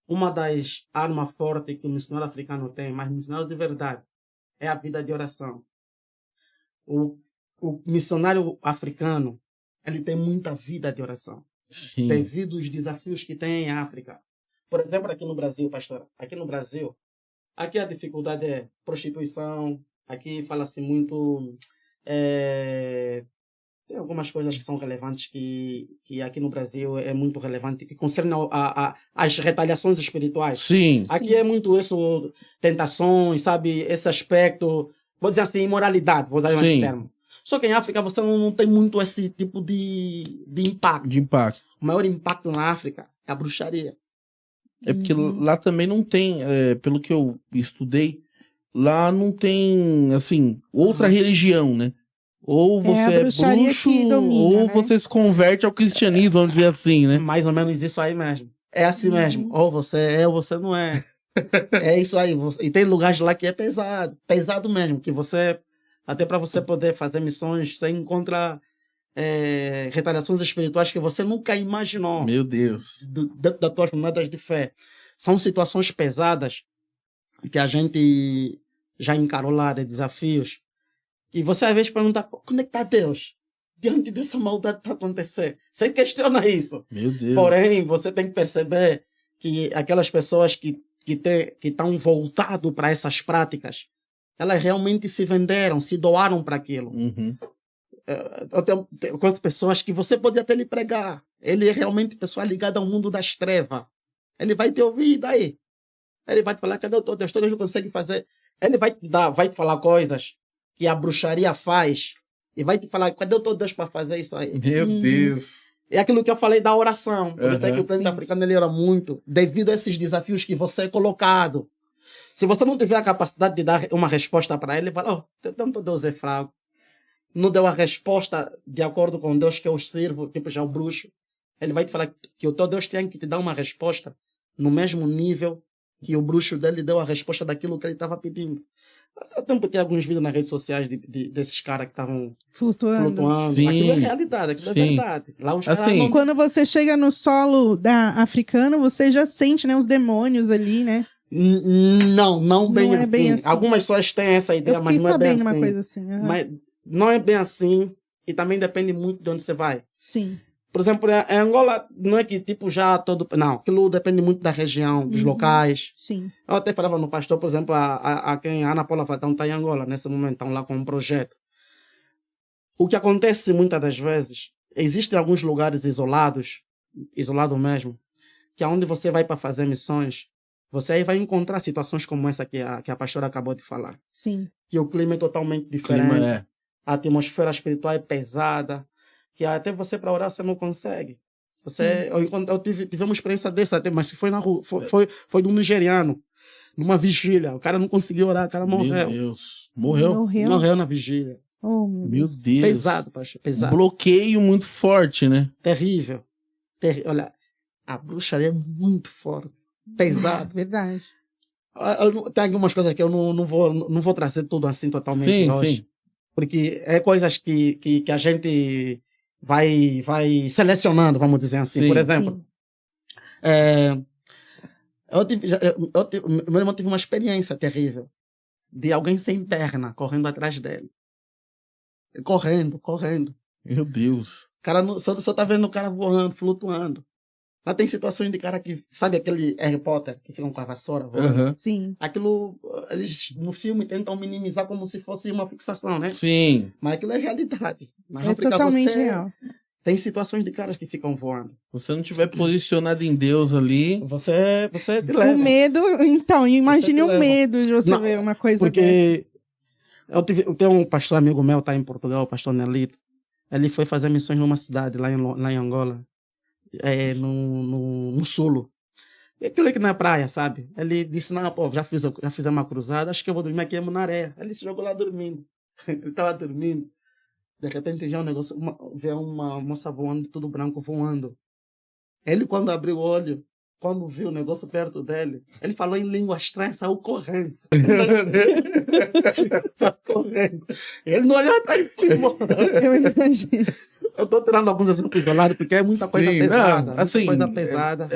uma das armas fortes que o missionário africano tem, mas missionário de verdade, é a vida de oração. O, o missionário africano, ele tem muita vida de oração, Sim. devido aos desafios que tem em África. Por exemplo, aqui no Brasil, pastor, aqui no Brasil, aqui a dificuldade é prostituição, aqui fala-se muito... tem algumas coisas que são relevantes que aqui no Brasil é muito relevante, que concerne as retaliações espirituais. Sim. Aqui é muito isso, tentações, sabe? Esse aspecto, vou dizer assim, imoralidade, vou usar mais Sim. termo. Só que em África você não tem muito esse tipo de impacto. De impacto. O maior impacto na África é a bruxaria. É porque lá também não tem, pelo que eu estudei, lá não tem, assim, outra religião, né? Ou você a é bruxaria bruxo, que domina, ou né? você se converte ao cristianismo, vamos dizer assim, né? Mais ou menos isso aí mesmo. É assim mesmo. Ou você é, ou você não é. É isso aí. E tem lugares lá que é pesado. Pesado mesmo. Que você, até para você poder fazer missões, você encontra retaliações espirituais que você nunca imaginou. Meu Deus. Dentro das tuas moedas de fé. São situações pesadas que a gente já encarou lá, de desafios. E você às vezes pergunta, onde é que está Deus? Diante dessa maldade que está acontecendo. Você questiona isso. Meu Deus. Porém, você tem que perceber que aquelas pessoas que estão voltadas para essas práticas, elas realmente se venderam, se doaram para aquilo. Uhum. Eu tenho pessoas que você pode até lhe pregar. Ele é realmente pessoa ligada ao mundo das trevas. Ele vai te ouvir, e daí? Ele vai te falar, cadê o teu Deus? Deus não consegue fazer. Ele vai te falar coisas que a bruxaria faz. E vai te falar, cadê o teu Deus para fazer isso aí? Meu Deus. É aquilo que eu falei da oração. Por isso é que o presidente sim. africano ele ora muito, devido a esses desafios que você é colocado. Se você não tiver a capacidade de dar uma resposta para ele, ele fala, teu Deus é fraco. Não deu a resposta de acordo com Deus que eu sirvo, tipo já o bruxo. Ele vai te falar que o teu Deus tem que te dar uma resposta no mesmo nível que o bruxo dele deu a resposta daquilo que ele estava pedindo. Há tempo tem alguns vídeos nas redes sociais desses caras que estavam flutuando. Sim, aquilo é realidade, aquilo é verdade. Lá os caras não... Quando você chega no solo africano, você já sente, né, os demônios ali, né? Não bem Não é assim. bem assim. Algumas pessoas têm essa ideia, mas não é bem assim. Uma coisa assim. Mas não é bem assim e também depende muito de onde você vai. Sim. Por exemplo, em Angola, não é que tipo já todo... Não, aquilo depende muito da região, dos locais. Sim. Eu até falava no pastor, por exemplo, a quem a Ana Paula Fatão está em Angola, nesse momento, estão lá com um projeto. O que acontece muitas das vezes, existem alguns lugares isolados mesmo, que é onde você vai para fazer missões, você aí vai encontrar situações como essa que a pastora acabou de falar. Sim. Que o clima é totalmente diferente, a atmosfera espiritual é pesada, que até você para orar você não consegue. Eu tive uma experiência dessa, mas foi na rua, foi de um nigeriano, numa vigília. O cara não conseguiu orar, o cara morreu. Meu Deus. Morreu? Morreu na vigília. Oh, meu Deus. Pesado, pastor, pesado. Bloqueio muito forte, né? Terrível. Olha, a bruxaria é muito forte. Pesado. Verdade. Tem algumas coisas que eu não vou trazer tudo assim totalmente hoje. Sim. Porque é coisas que a gente vai selecionando, vamos dizer assim. Sim. Por exemplo, meu irmão teve uma experiência terrível de alguém sem perna correndo atrás dele. Correndo. Meu Deus. O cara só tá vendo o cara voando, flutuando. Lá tem situações de cara que... Sabe aquele Harry Potter que ficam com a vassoura? Sim. Aquilo, eles no filme tentam minimizar como se fosse uma fixação, né? Sim. Mas aquilo é realidade. É totalmente real. Tem situações de caras que ficam voando. Se você não estiver posicionado em Deus ali... Você te leva. O medo... Então, imagine o medo de você ver uma coisa dessa. Porque eu tenho um pastor amigo meu, tá em Portugal, o pastor Nelito. Ele foi fazer missões numa cidade lá em Angola. No sul. Aquilo aqui na praia, sabe? Ele disse, não, pô, já fiz uma cruzada, acho que eu vou dormir aqui na areia. Ele se jogou lá dormindo. Ele estava dormindo. De repente vê vê uma moça voando, tudo branco voando. Ele, quando abriu o olho, quando viu o negócio perto dele, ele falou em língua estranha, saiu correndo. Saiu correndo. Ele não olhou atrás. Eu imagino. Eu estou tirando alguns exemplos isolados, porque é muita coisa pesada. Não, assim, muita coisa pesada.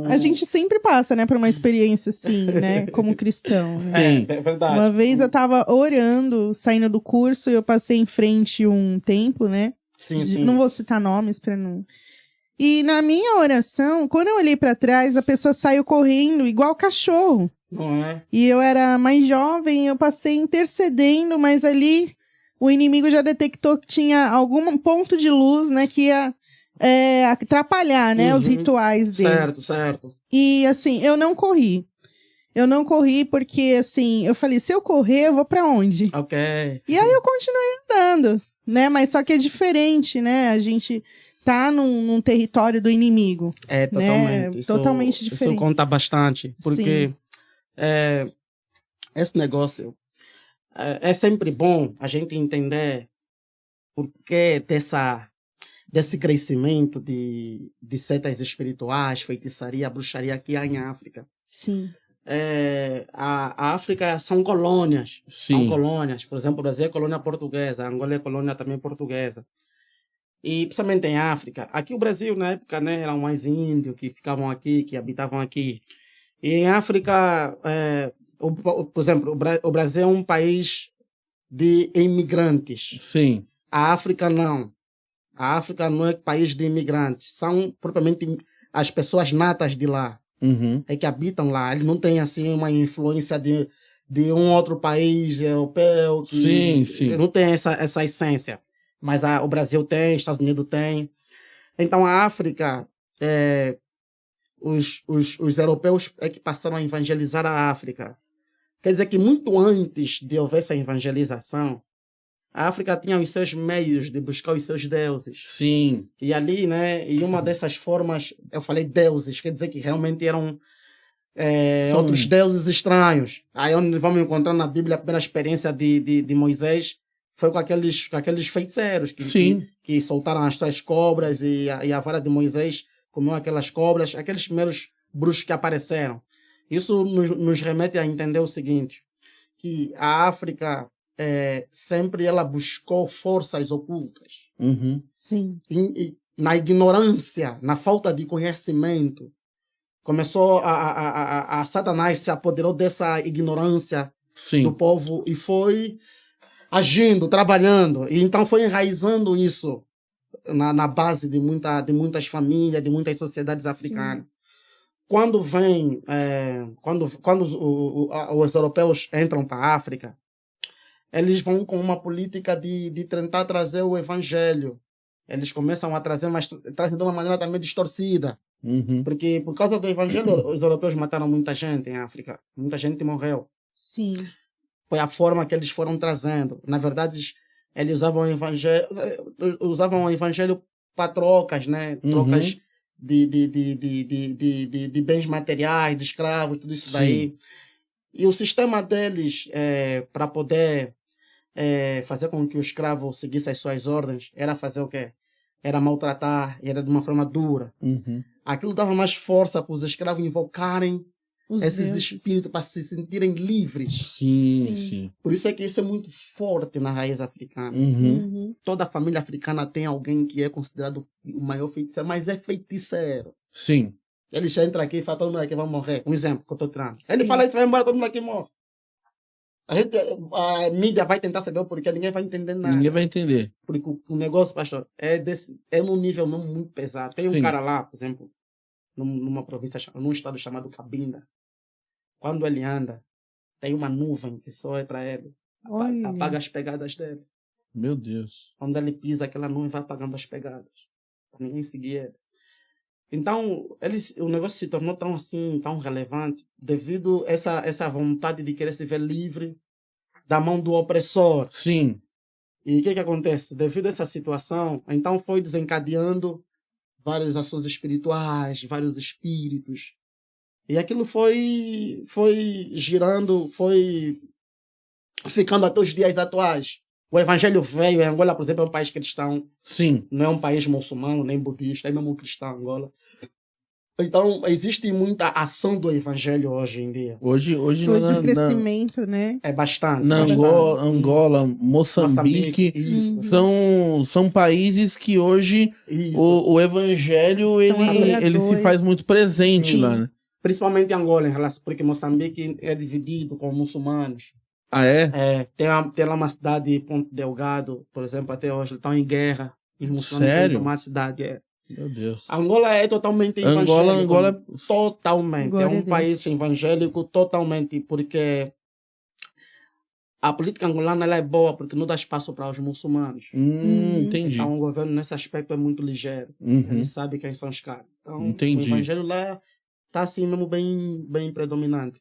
A gente sempre passa, né, por uma experiência assim, né, como cristão. Né? Sim. É verdade. Uma vez eu tava orando, saindo do curso, e eu passei em frente a um templo, né? Sim, sim. Não vou citar nomes pra não... E na minha oração, quando eu olhei pra trás, a pessoa saiu correndo igual cachorro. Não é? E eu era mais jovem, eu passei intercedendo, mas ali o inimigo já detectou que tinha algum ponto de luz, né, que ia atrapalhar, né, os Uhum. rituais deles. Certo, certo. E assim, eu não corri. Eu não corri porque, assim, eu falei, se eu correr, eu vou pra onde? Ok. E aí eu continuei andando, né? Mas só que é diferente, né? A gente tá num território do inimigo. É, totalmente. Né? Totalmente diferente. Isso conta bastante. Porque esse negócio é sempre bom a gente entender por que desse crescimento de setas espirituais, feitiçaria, bruxaria aqui em África. Sim. A África são colônias. Sim. São colônias. Por exemplo, o Brasil é colônia portuguesa, a Angola é colônia também portuguesa. E principalmente em África. Aqui o Brasil, na época, né, eram mais índios que ficavam aqui, que habitavam aqui. E em África, por exemplo, o Brasil é um país de imigrantes. Sim. A África não. A África não é país de imigrantes. São propriamente as pessoas natas de lá. Uhum. É que habitam lá. Eles não têm assim uma influência de um outro país europeu. Que Sim. não tem essa essência. Mas o Brasil tem, Estados Unidos tem. Então a África, os europeus é que passaram a evangelizar a África. Quer dizer que muito antes de haver essa evangelização, a África tinha os seus meios de buscar os seus deuses. Sim. E ali, né, e uma dessas formas, eu falei deuses, quer dizer que realmente eram outros deuses estranhos. Aí onde vamos encontrar na Bíblia a primeira experiência de Moisés foi com aqueles feiticeiros que soltaram as suas cobras e a vara de Moisés comeu aquelas cobras, aqueles primeiros bruxos que apareceram. Isso nos remete a entender o seguinte, que a África sempre ela buscou forças ocultas. Uhum. Sim. E na ignorância, na falta de conhecimento, começou a Satanás se apoderou dessa ignorância do povo e foi agindo, trabalhando. E então foi enraizando isso na base de muitas famílias, de muitas sociedades africanas. Quando vem, quando os europeus entram para a África, eles vão com uma política de tentar trazer o evangelho. Eles começam a trazer, mas trazem de uma maneira também distorcida. Uhum. Porque por causa do evangelho, os europeus mataram muita gente em África. Muita gente morreu. Sim. Foi a forma que eles foram trazendo. Na verdade, eles usavam o evangelho para trocas, né? Trocas de bens materiais, de escravos, tudo isso daí. E o sistema deles, para poder fazer com que o escravo seguisse as suas ordens, era fazer o quê? Era maltratar, era de uma forma dura. Uhum. Aquilo dava mais força para os escravos invocarem esses espíritos para se sentirem livres. Sim. Por isso é que isso é muito forte na raiz africana. Uhum. Toda a família africana tem alguém que é considerado o maior feiticeiro, mas é feiticeiro. Sim. Ele já entra aqui e fala, todo mundo aqui vai morrer. Um exemplo que eu estou tirando. Ele fala isso, vai embora, todo mundo aqui morre. A mídia vai tentar saber o porquê, ninguém vai entender nada. Ninguém vai entender. Porque o negócio, pastor, é num nível mesmo muito pesado. Tem um cara lá, por exemplo, numa província, num estado chamado Cabinda. Quando ele anda, tem uma nuvem que só é para ele. Apaga as pegadas dele. Meu Deus. Quando ele pisa, aquela nuvem vai apagando as pegadas. Para ninguém seguir ele. Então, o negócio se tornou tão assim, tão relevante, devido a essa vontade de querer se ver livre da mão do opressor. Sim. E o que acontece? Devido a essa situação, então foi desencadeando várias ações espirituais, vários espíritos. E aquilo foi girando, foi ficando até os dias atuais. O evangelho veio, Angola, por exemplo, é um país cristão. Sim. Não é um país muçulmano, nem budista, é mesmo cristão, Angola. Então, existe muita ação do evangelho hoje em dia. Hoje Hoje o crescimento, né? É bastante. na bastante. Angola, Moçambique, isso. são países que hoje Isso. o evangelho ele se adoradores. faz muito presente Sim. lá, né? Principalmente Angola, em relação, porque Moçambique é dividido com muçulmanos. Ah, é? Tem lá uma cidade, Ponte Delgado, por exemplo, até hoje, estão em guerra. Os muçulmanos Sério? querem tomar a cidade. Meu Deus. Angola é totalmente evangélico. Angola Totalmente. Glória É a um Deus. país evangélico totalmente, porque a política angolana ela é boa, porque não dá espaço para os muçulmanos. Entendi. Então o governo nesse aspecto é muito ligeiro. Uhum. Ele sabe quem são os caras. Então Entendi. o evangelho lá está assim mesmo bem predominante.